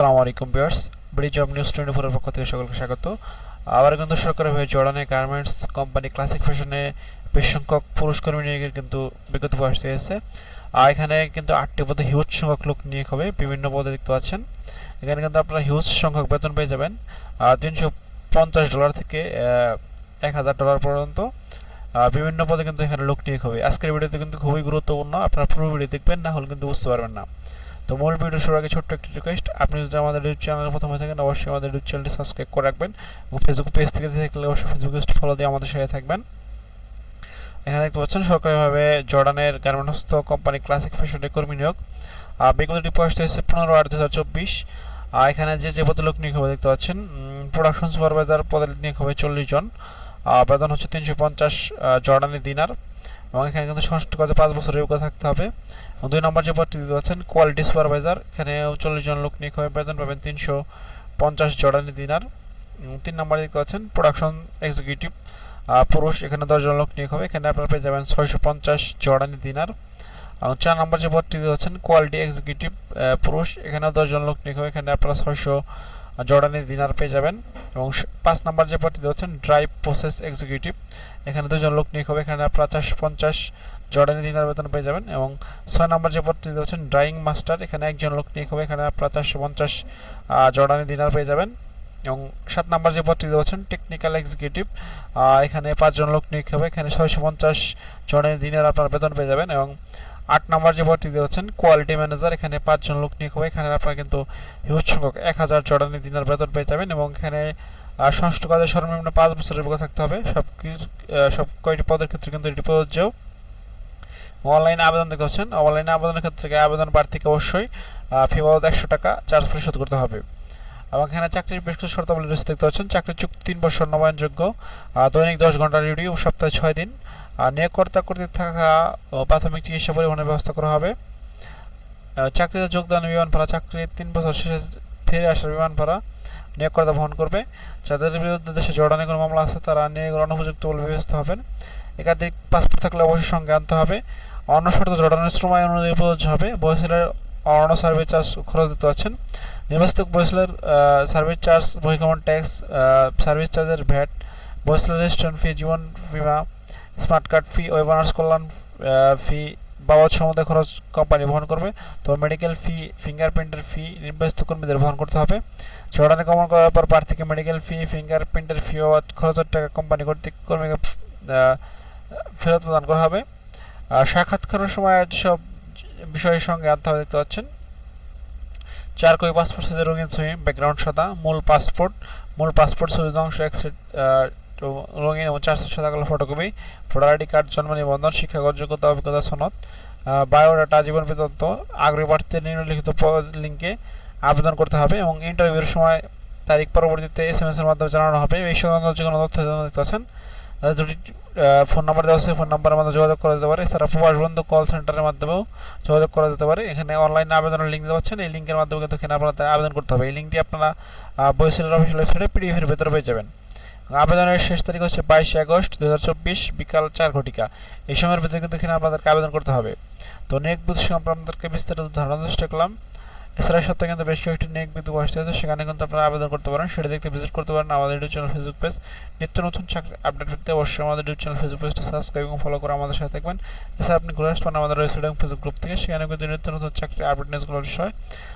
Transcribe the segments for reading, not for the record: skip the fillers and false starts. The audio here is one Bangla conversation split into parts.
আসসালামু আলাইকুম ভিউয়ার্স, ব্রিজ অফ নিউজ 24 এর পক্ষ থেকে সকলকে স্বাগত। আবার কিন্তু সরকারিভাবে জর্ডানে গার্মেন্টস কোম্পানি ক্লাসিক ফ্যাশনে বেশ সংখ্যক পুরুষ কর্মী নিয়োগের কিন্তু বিজ্ঞপ্তি প্রকাশ হয়েছে। আর এখানে কিন্তু 8টি পদে হিউজ সংখ্যক লোক নিয়োগ হবে, বিভিন্ন পদে দেখতে পাচ্ছেন। এখানে কিন্তু আপনারা হিউজ সংখ্যক বেতন পেয়ে যাবেন, $350 থেকে $1000 পর্যন্ত। বিভিন্ন পদে কিন্তু এখানে লোক নিয়োগ হবে। আজকের ভিডিওতে কিন্তু খুবই গুরুত্বপূর্ণ, আপনারা পুরো ভিডিও দেখবেন, না হলে কিন্তু বুঝতে পারবেন না। তো মূল ভিডিও শুরুর আগে ছোট্ট একটি রিকোয়েস্ট, আপনি যদি আমাদের ইউটিউব চ্যানেলে প্রথমে থাকেন অবশ্যই আমাদের ইউটিউব চ্যানেলটি সাবস্ক্রাইব করে রাখবেন এবং ফেসবুক পেজ থেকে দেখলে অবশ্যই ফেসবুক পেজটি ফলো দিয়ে আমাদের সাথে থাকবেন। এখানে দেখতে পাচ্ছেন সরকারিভাবে জর্ডানের গার্মেন্টস কোম্পানি ক্লাসিক ফ্যাশনের কর্মী নিয়োগ। বিজ্ঞপ্তিটি প্রকাশিত হয়েছে 15/8/2024। এখানে যে পদে লোক নিয়োগ হবে দেখতে পাচ্ছেন, প্রোডাকশন সুপারভাইজার পদে নিয়োগ হবে 40 জন। বেতন হচ্ছে 350 জর্ডানি দিনার এবং এখানে কিন্তু সংশ্লিষ্ট কাজে 5 বছরের অভিজ্ঞতা থাকতে হবে। এবং 2 নম্বর যে পদটি দিতে পাচ্ছেন কোয়ালিটি সুপারভাইজার, এখানে 40 জন লোক নিয়োগ হবে, বেতন পাবেন 350 জর্ডানি দিনার। 3 নম্বরে দেখতে পাচ্ছেন প্রোডাকশন এক্সিকিউটিভ পুরুষ, এখানে 10 জন লোক নিয়োগ হবে, এখানে আপনারা পেয়ে যাবেন 650 জর্ডানি দিনার। এবং 4 নম্বর যে পদটি দিতে পাচ্ছেন কোয়ালিটি এক্সিকিউটিভ পুরুষ, এখানে 10 জন লোক নিয়োগ হবে, এখানে আপনারা 600 জর্ডানি দিনার পেয়ে যাবেন। এবং 5 নম্বর যে পদটি দিতে পাচ্ছেন ড্রাই প্রসেস এক্সিকিউটিভ, এখানে 2 জন লোক নিয়োগ হবে, এখানে আপনারা 450 জর্ডানি দিনার বেতন পেয়ে যাবেন। এবং 6 নম্বর যে পদটি দিতে পাচ্ছেন ড্রাইং মাস্টার, এখানে 1 জন লোক নিয়োগ হবে, এখানে আপনারা 450 জর্ডানি দিনার পেয়ে যাবেন। এবং 7 নম্বর যে পদটি দিতে পাচ্ছেন টেকনিক্যাল এক্সিকিউটিভ, এখানে 5 জন লোক নিয়োগ হবে, এখানে 650 জর্ডানি দিনার আপনারা বেতন পেয়ে যাবেন। এবং 8 নম্বর যে পদটি দিতে পাচ্ছেন কোয়ালিটি ম্যানেজার, এখানে 5 জন লোক নিয়োগ হবে, এখানে আপনারা কিন্তু হিউজ সংখ্যক 1000 জর্ডানি দিনার বেতন পেয়ে যাবেন। এবং এখানে সংশ্লিষ্ট কাজে সর্বনিম্ন 5 বছরের অভিজ্ঞতা থাকতে হবে। সব কয়টি পদের ক্ষেত্রে কিন্তু এটি প্রযোজ্য। অনলাইনে আবেদন দেখতে পাচ্ছেন, অনলাইনে আবেদনের ক্ষেত্রে আবেদন প্রার্থীকে অবশ্যই ফি বাবদ 100 টাকা চার্জ পরিশোধ করতে হবে। এবং এখানে চাকরির বেশ কিছু শর্তাবলী রয়েছে দেখতে পাচ্ছেন। চাকরির চুক্তি 3 বছর নবায়নযোগ্য, দৈনিক 10 ঘন্টা ডিউটি, সপ্তাহে 6 দিন। নিয়োগকর্তা কর্তৃক থাকা প্রাথমিক চিকিৎসা পরিবহনের ব্যবস্থা করা হবে। চাকরিতে যোগদান বিমান ভাড়া, চাকরির 3 বছর শেষে ফিরে আসার বিমান ভাড়া নিয়োগকর্তা বহন করবে। যাদের বিরুদ্ধে দেশে জর্ডানে কোনো মামলা আছে তারা নিয়োগের অনুপযুক্ত বলে বিবেচিত হবেন। একাধিক পাসপোর্ট থাকলে অবশ্যই সঙ্গে আনতে হবে। অন্য শর্ত জর্ডানের শ্রম আইন অনুযায়ী প্রযোজ্য হবে। বহিঃশিলার অন্য সার্ভিস চার্জ খরচ দিতে পারছেন। নির্বাচিত বহিঃশিলার সার্ভিস চার্জ, বহিঃগমন ট্যাক্স, সার্ভিস চার্জের ভ্যাট, বহিঃশিলার রেজিস্ট্রেশন ফি, জীবন বীমা, স্মার্ট কার্ড ফি, ওয়েবার্স কল্যাণ ফি বাবদ সমুদায় খরচ কোম্পানি বহন করবে। তো মেডিকেল ফি, ফিঙ্গারপ্রিন্টের ফি নির্বাচিত কর্মীদের বহন করতে হবে। জর্ডানে গমন করার পর প্রার্থীকে মেডিকেল ফি, ফিঙ্গারপ্রিন্টের ফি ও খরচের টাকা কোম্পানি কর্তৃক কর্মীকে ফেরত প্রদান করা হবে। সাক্ষাৎকারের সময় সব বিষয়ের সঙ্গে আনতে হবে দেখতে পাচ্ছেন। 4 কপি পাসপোর্ট সাইজের রঙিন ছবি, ব্যাকগ্রাউন্ড সাদা, মূল পাসপোর্ট ছবির অংশ এক সেট রঙিন এবং 4 সাদা কালো ফটোকপি, ভোটার আইডি কার্ড, জন্ম নিবন্ধন, শিক্ষাগত যোগ্যতা, অভিজ্ঞতা সনদ, বায়োডাটা, জীবন বৃত্তান্ত। আগ্রহী প্রার্থীদের নিম্নলিখিত লিঙ্কে আবেদন করতে হবে এবং ইন্টারভিউর সময় তারিখ পরবর্তীতে SMS এর মাধ্যমে জানানো হবে। এই সংক্রান্ত যে কোনো তথ্য দেখতে পাচ্ছেন। দুটি ফোন নাম্বার দেওয়া আছে, ফোন নাম্বারের মাধ্যমে যোগাযোগ করা যেতে পারে। এছাড়া প্রবাস বন্ধু কল সেন্টারের মাধ্যমেও যোগাযোগ করা যেতে পারে। এখানে অনলাইনে আবেদনের লিঙ্ক দেওয়া হচ্ছে, এই লিঙ্কের মাধ্যমে কিন্তু এখানে আপনারা আবেদন করতে হবে। এই লিঙ্কটি আপনারা বহিঃশিলার অফিসিয়াল ওয়েবসাইটে PDF এর ভেতরে পেয়ে যাবেন। আবেদনের শেষ তারিখ হচ্ছে 22 আগস্ট 2024 বিকাল 4 ঘটিকা। এই সময়ের ভিতরে কিন্তু এখানে আপনাদেরকে আবেদন করতে হবে। তো নিয়োগ বিধি সম্পর্কে আপনাদেরকে বিস্তারিত ধারণার চেষ্টা করলাম। এছাড়া সপ্তাহে কিন্তু বেশ কয়েকটি নিয়োগ বিধি প্রকাশিত হয়েছে, সেখানে কিন্তু আপনারা আবেদন করতে পারেন, সেটা দেখতে ভিজিট করতে পারেন আমাদের ইউটিউব চ্যানেল, ফেসবুক পেজ। নিত্য নতুন চাকরি আপডেট পেতে অবশ্যই আমাদের ইউটিউব চ্যানেল, ফেসবুক পেজটা সাবস্ক্রাইব এবং ফলো করে আমাদের সাথে থাকবেন। এছাড়া আপনি ঘুরে আসবেন আমাদের ওয়েবসাইট এবং ফেসবুক গ্রুপ থেকে, সেখানে কিন্তু নিত্য নতুন চাকরি আপডেট নিউজগুলোর বিষয়।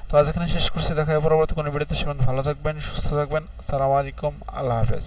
তো আজ এখানে শেষ করছি, দেখা হবে পরবর্তী কোনো ভিডিওতে। সেখানে ভালো থাকবেন, সুস্থ থাকবেন। আসসালামু আলাইকুম, আল্লাহ হাফেজ।